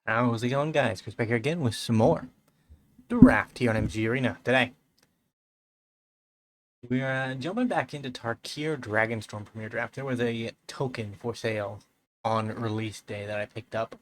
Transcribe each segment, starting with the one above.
How's it going, guys? Chris back here again with some more draft here on MG Arena. Today, we're jumping back into Tarkir Dragonstorm Premier Draft. There was a token for sale on release day that I picked up,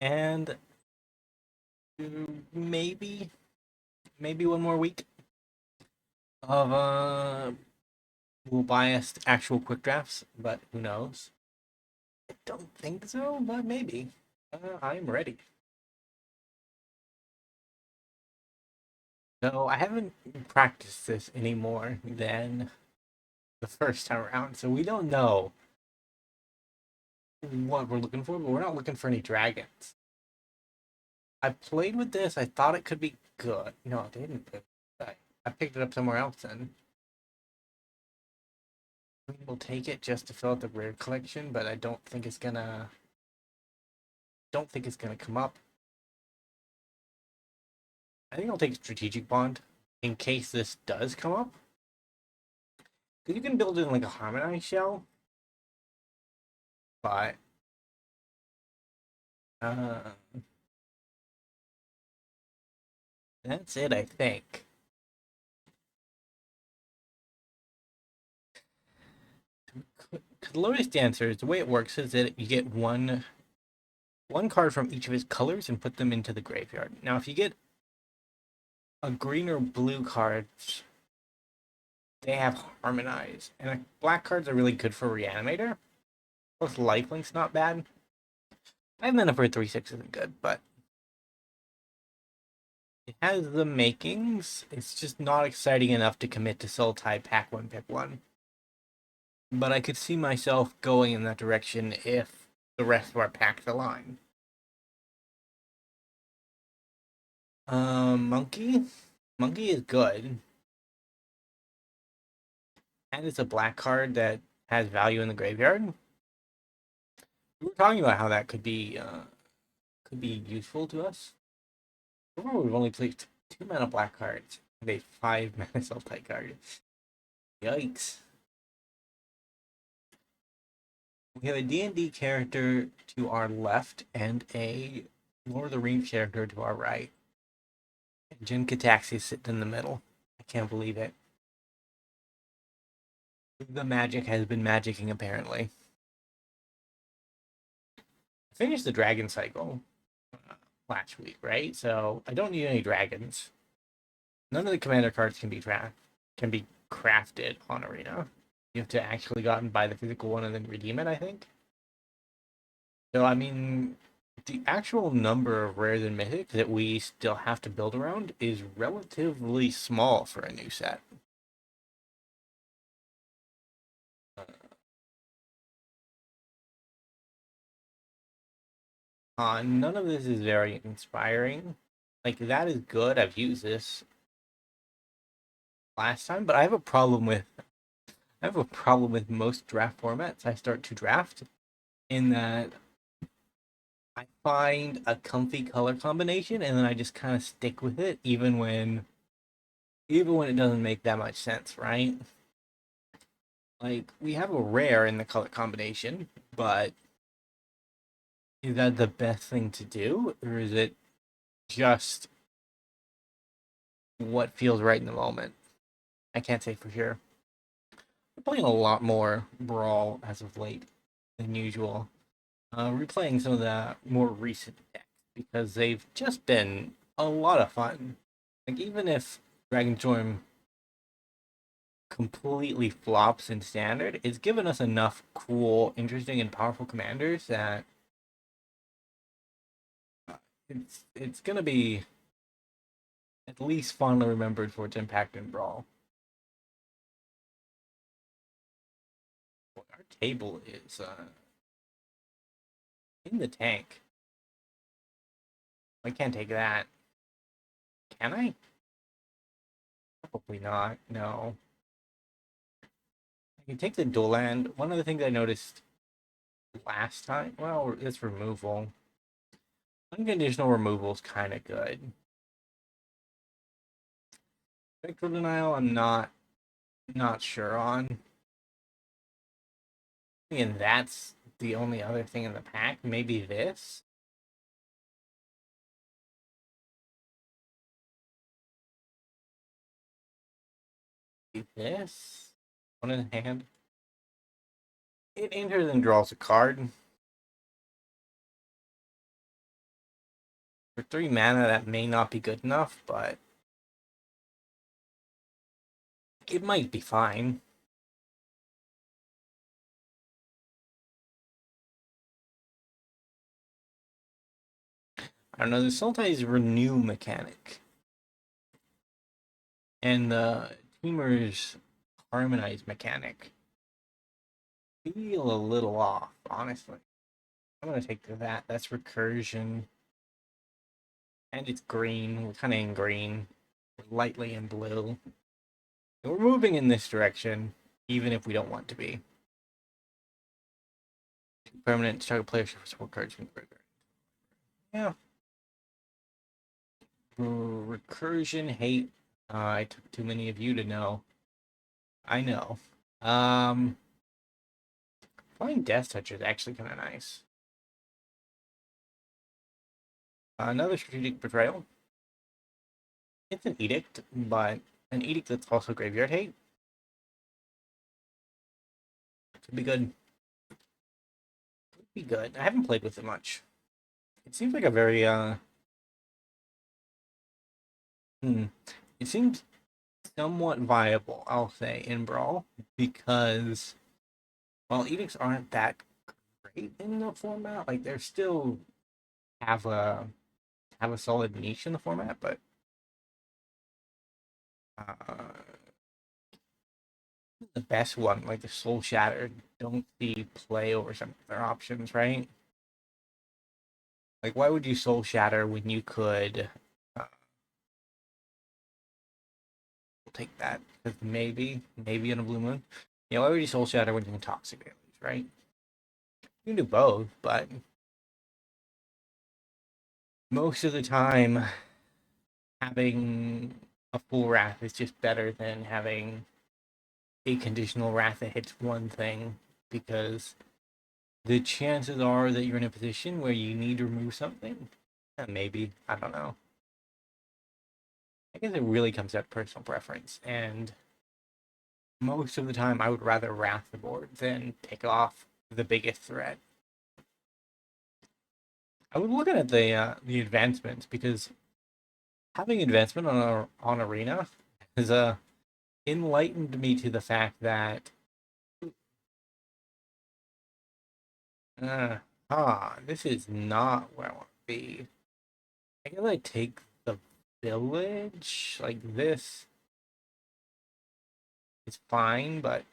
and maybe, maybe one more week of will bias actual quick drafts, but who knows? I don't think so, but maybe. I'm ready. So I haven't practiced this any more than the first time around, so we don't know what we're looking for, but we're not looking for any dragons. I played with this. I thought it could be good. No, it didn't. I picked it up somewhere else, and we'll take it just to fill out the rare collection. But I don't think it's gonna. Don't think it's gonna come up. I think I'll take strategic bond in case this does come up. Because you can build it in like a harmonized shell, but uh, that's it. I think. Because the lowest answer is the way it works is that you get one card from each of his colors and put them into the graveyard. Now, if you get a green or blue cards, they have harmonize, and black cards are really good for reanimator. Plus, lifelink's not bad. I mana for 3/6 isn't good, but it has the makings. It's just not exciting enough to commit to Soul Tide pack one, pick one. But I could see myself going in that direction if the rest of our packs align. Monkey. Monkey is good, and it's a black card that has value in the graveyard. We were talking about how that could be useful to us. Remember, we've only played two mana black cards and a 5 mana sultai card. Yikes! We have a D&D character to our left and a Lord of the Rings character to our right. And Jin Kataxi is sitting in the middle. I can't believe it. The magic has been magicking apparently. I finished the dragon cycle last week, right? So I don't need any dragons. None of the commander cards can be crafted on Arena. You have to actually go out and buy the physical one and then redeem it, I think. So I mean, the actual number of rares and mythics that we still have to build around is relatively small for a new set. None of this is very inspiring. Like that is good. I've used this last time, but I have a problem with most draft formats I start to draft in that I find a comfy color combination and then I just kind of stick with it even when it doesn't make that much sense, right? Like we have a rare in the color combination, but is that the best thing to do or is it just what feels right in the moment? I can't say for sure. I'm playing a lot more Brawl as of late than usual. Replaying some of the more recent decks because they've just been a lot of fun. Like even if Dragonstorm completely flops in standard, it's given us enough cool, interesting, and powerful commanders that it's gonna be at least fondly remembered for its impact in Brawl. Our table is in the tank. I can't take that. Can I? Probably not. No. I can take the dual land. One of the things I noticed last time, well, it's removal. Unconditional removal is kind of good. Spectral denial, I'm not sure on. And that's the only other thing in the pack. Maybe this. This one in hand. It enters and draws a card. For 3 mana, that may not be good enough, but it might be fine. I don't know, the Sultai's Renew mechanic and the Teamer's Harmonize mechanic feel a little off, honestly. I'm gonna take that. That's recursion. And it's green. We're kind of in green. We're lightly in blue. And we're moving in this direction, even if we don't want to be. Permanent target player should support cards from the graveyard. Yeah. Recursion hate. I took too many of you to know. I know. Flying Death Touch is actually kind of nice. Another strategic betrayal. It's an edict, but an edict that's also graveyard hate. Could be good. Could be good. I haven't played with it much. It seems like a very It seems somewhat viable, I'll say, in Brawl, because while edicts aren't that great in the format, like they're still have a solid niche in the format, but uh, the best one, like the Soul Shattered, don't see play over some of their options, right? Like, why would you Soul Shatter when you could? We'll take that because maybe in a blue moon. Yeah, why would you Soul Shatter when you can Toxic Deluge, right? You can do both, but most of the time, having a full Wrath is just better than having a conditional Wrath that hits one thing, because the chances are that you're in a position where you need to remove something. Maybe. I don't know. I guess it really comes down to personal preference, and most of the time I would rather Wrath the board than pick off the biggest threat. I was looking at the advancements, because having advancement on Arena has enlightened me to the fact that this is not where I want to be. I guess I take the village. Like, this is fine, but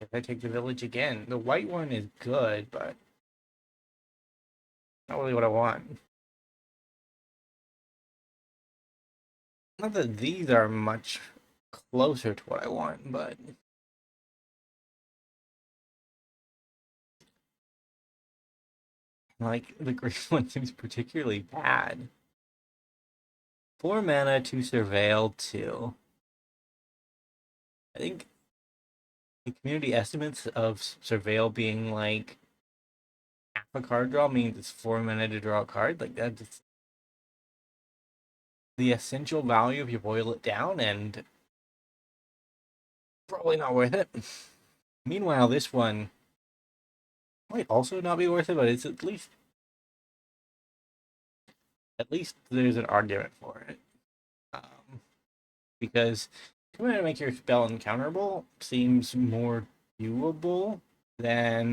if I take the village again, the white one is good, but not really what I want. Not that these are much closer to what I want, but like the green one seems particularly bad. 4 mana to surveil 2. I think the community estimates of surveil being like half a card draw means it's 4 mana to draw a card. Like, that's the essential value if you boil it down, and probably not worth it. Meanwhile, this one might also not be worth it, but it's at least there's an argument for it. Um, because coming to make your spell uncounterable seems more doable than.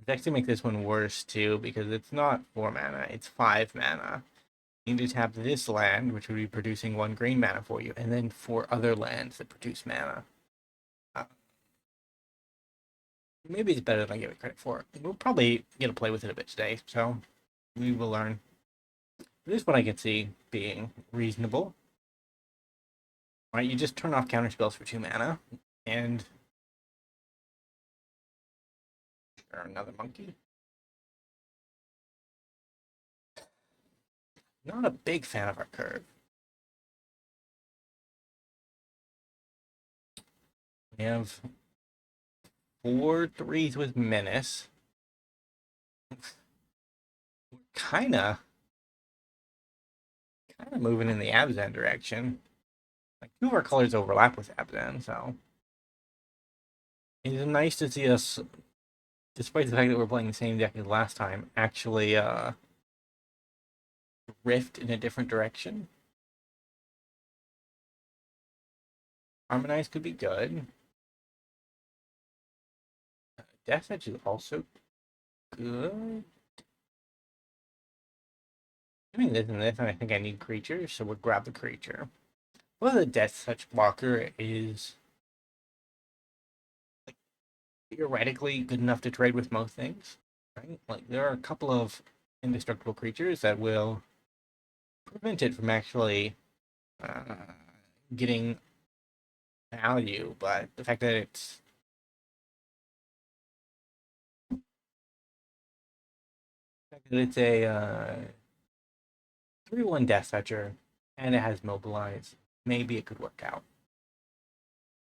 Let's actually make this one worse too, because it's not 4 mana, it's 5 mana. You need to tap this land, which would be producing 1 green mana for you, and then 4 other lands that produce mana. Uh, Maybe it's better than I give it credit for. We'll probably get to play with it a bit today, so we will learn. This one I can see being reasonable. Right, you just turn off counter spells for 2 mana, and sure, another monkey. Not a big fan of our curve. We have 4 3s with menace. Kinda kind of moving in the Abzan direction. Like two of our colors overlap with Abzan, so it's nice to see us, despite the fact that we're playing the same deck as last time, actually rift in a different direction. Harmonize could be good. Death Edge is also good. Doing this and this, and I think I need creatures, so we'll grab the creature. Well, the Death Touch blocker is like theoretically good enough to trade with most things, right? Like there are a couple of indestructible creatures that will prevent it from actually uh, getting value, but the fact that it's a 3/1 Death Toucher and it has mobilize, maybe it could work out.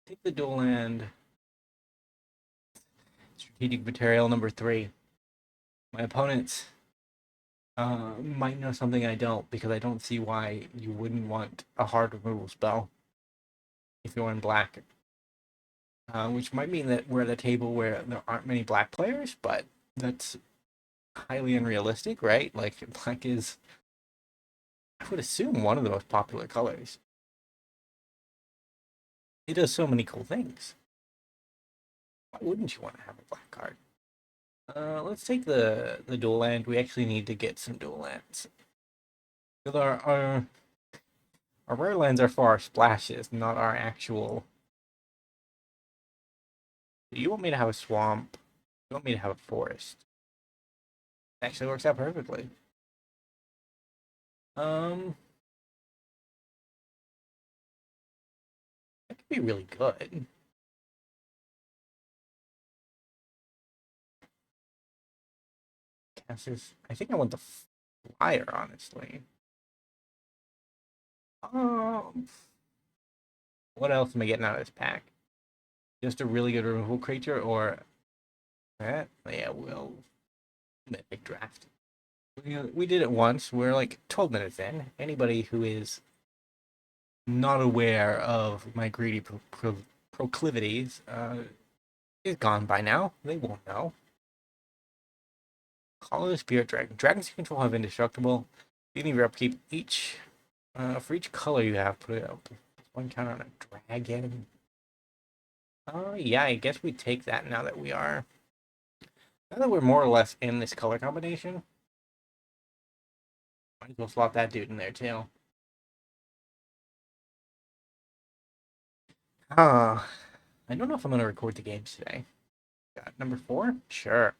Take the dual land. Strategic material number 3. My opponents might know something I don't, because I don't see why you wouldn't want a hard removal spell if you're in black. Which might mean that we're at a table where there aren't many black players, but that's highly unrealistic, right? Like, black is, I would assume, one of the most popular colors. It does so many cool things. Why wouldn't you want to have a black card? Let's take the dual land. We actually need to get some dual lands. Because our rare lands are for our splashes, not our actual. You want me to have a swamp? You want me to have a forest? It actually works out perfectly. Um, that could be really good. Casters. I think I want the flyer, honestly. Um, what else am I getting out of this pack? Just a really good removal creature, or that? Yeah, we'll Mythic Draft. We did it once. We're like 12 minutes in. Anybody who is not aware of my greedy proclivities is gone by now. They won't know. Call of the Spirit Dragon. Dragons you control have indestructible. You need your upkeep each for each color you have. Put it out. One counter on a dragon. Yeah, I guess we take that now that we are. Now that we're more or less in this color combination, might as well slot that dude in there too. I don't know if I'm gonna record the games today. Got number 4? Sure.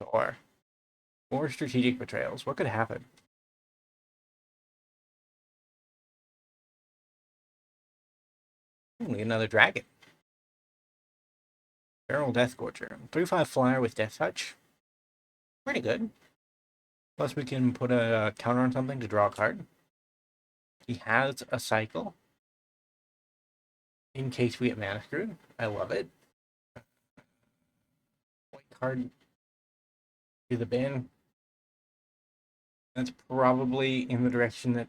Or 4 strategic betrayals. What could happen? Only another dragon. Feral Death Gorger. 3/5 flyer with Death Touch. Pretty good. Plus, we can put a counter on something to draw a card. He has a cycle in case we get mana screwed. I love it. White card to the bin. That's probably in the direction that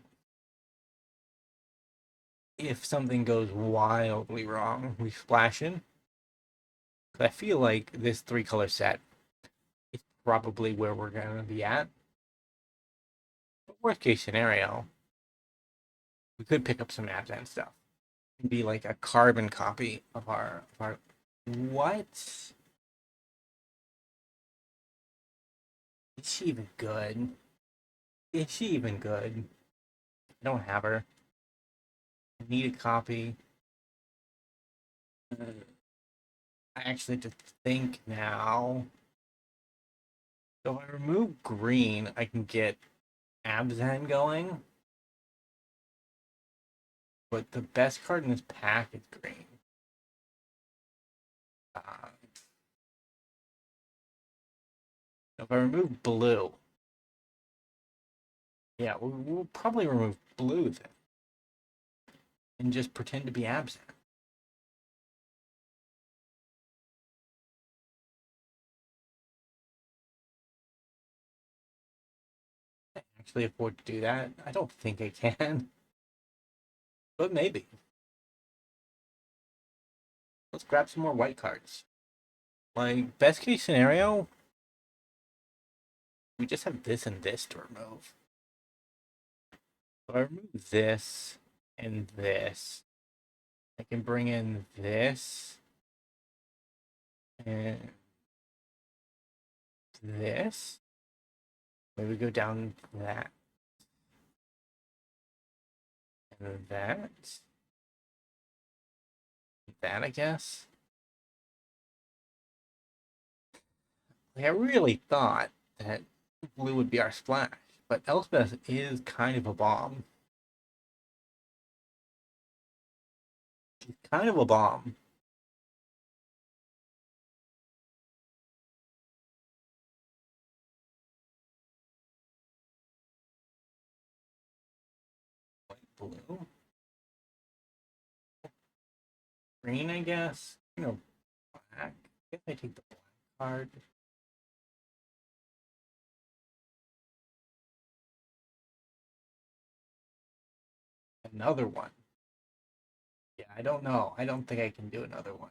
if something goes wildly wrong, we splash in. I feel like this 3-color set is probably where we're going to be at. But worst case scenario, we could pick up some Abzan stuff and be like a carbon copy of our. What? Is she even good? Is she even good? I don't have her. I need a copy. I actually have to think now. So if I remove green, I can get Abzan going. But the best card in this pack is green. Uh, if I remove blue, yeah, we'll probably remove blue then. And just pretend to be Abzan. actually afford to do that. I don't think I can, but maybe. Let's grab some more white cards. Like, best case scenario, we just have this and this to remove. So I remove this and this. I can bring in this and this. Maybe go down that and that. That, I guess. Like, I really thought that blue would be our splash, but Elspeth is kind of a bomb. She's kind of a bomb. White, blue, green, I guess. You know, black. I guess I take the black card. Another one. Yeah, I don't know. I don't think I can do another one.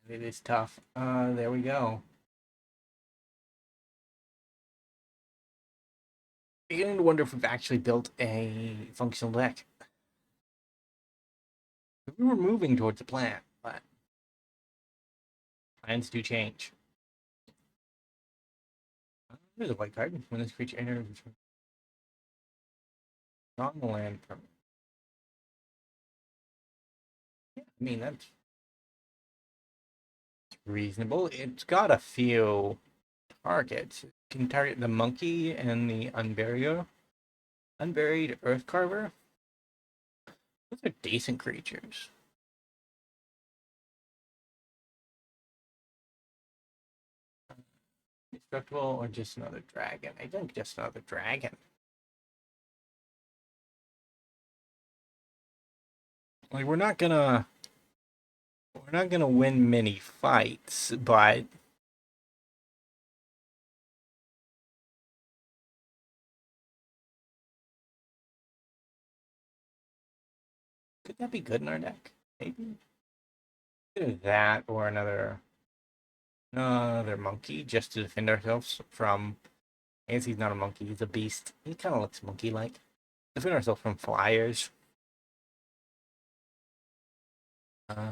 It is tough. There we go. I'm beginning to wonder if we've actually built a functional deck. We were moving towards a plan, but plans do change. There's a white card. When this creature enters on the land permanent. Yeah, I mean, that's reasonable. It's got a few targets. It can target the monkey and the unburied earth carver. Those are decent creatures. Destructible or just another dragon? I think just another dragon. Like we're not gonna win many fights, but could that be good in our deck? Maybe either that or another monkey just to defend ourselves from. I guess he's not a monkey; he's a beast. He kind of looks monkey-like. Defend ourselves from flyers.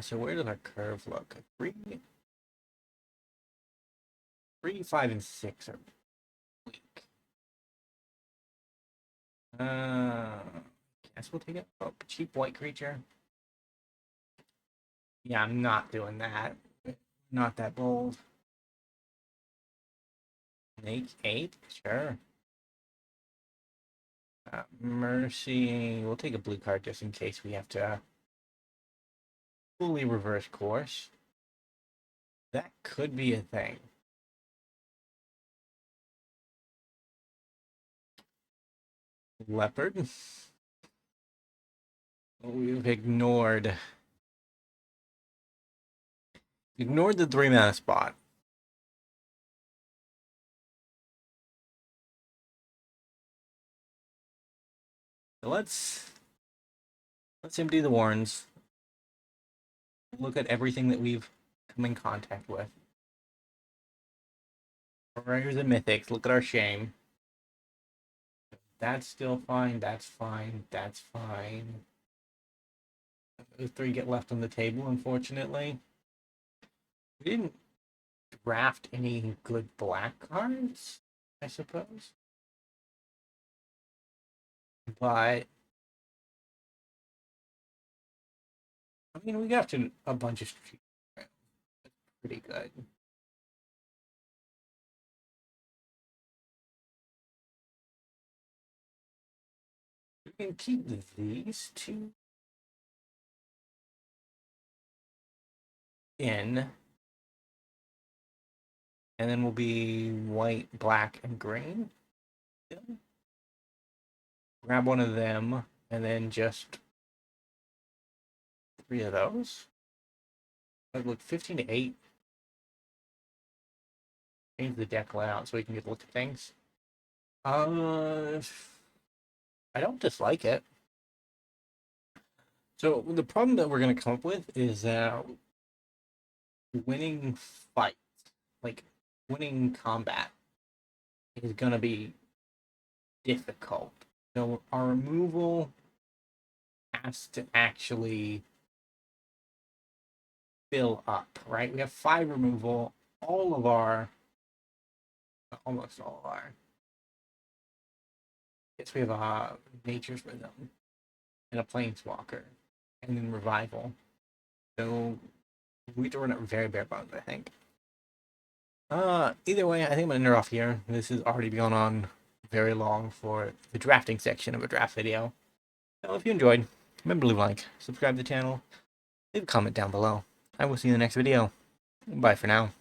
So where does our curve look? 3, 5, and 6 are weak. Guess we'll take it. Oh, cheap white creature. Yeah, I'm not doing that. Not that bold. Snake 8? Sure. Mercy. We'll take a blue card just in case we have to fully reverse course. That could be a thing. Leopard. We've ignored the 3-mana spot. So let's empty the warrens. Look at everything that we've come in contact with. Rares and mythics. Look at our shame. That's still fine. That's fine. That's fine. Those 3 get left on the table, unfortunately. We didn't draft any good black cards, I suppose. But I mean, we got to a bunch of street. Pretty good. We can keep these 2 in, and then we'll be white, black, and green. Grab one of them, and then just 3 of those. I'd look 15 to 8. Change the deck layout so we can get a look at things. I don't dislike it. So the problem that we're gonna come up with is winning fights, like winning combat, is gonna be difficult. So our removal has to actually fill up, right? We have 5 removal. All of our, almost all of our. Yes, we have a Nature's Rhythm and a Planeswalker, and then Revival. So we have to run it very bare bones, I think. Either way, I think I'm gonna end off here. This has already gone on very long for the drafting section of a draft video. So if you enjoyed, remember to leave a like, subscribe to the channel, leave a comment down below. I will see you in the next video. Bye for now.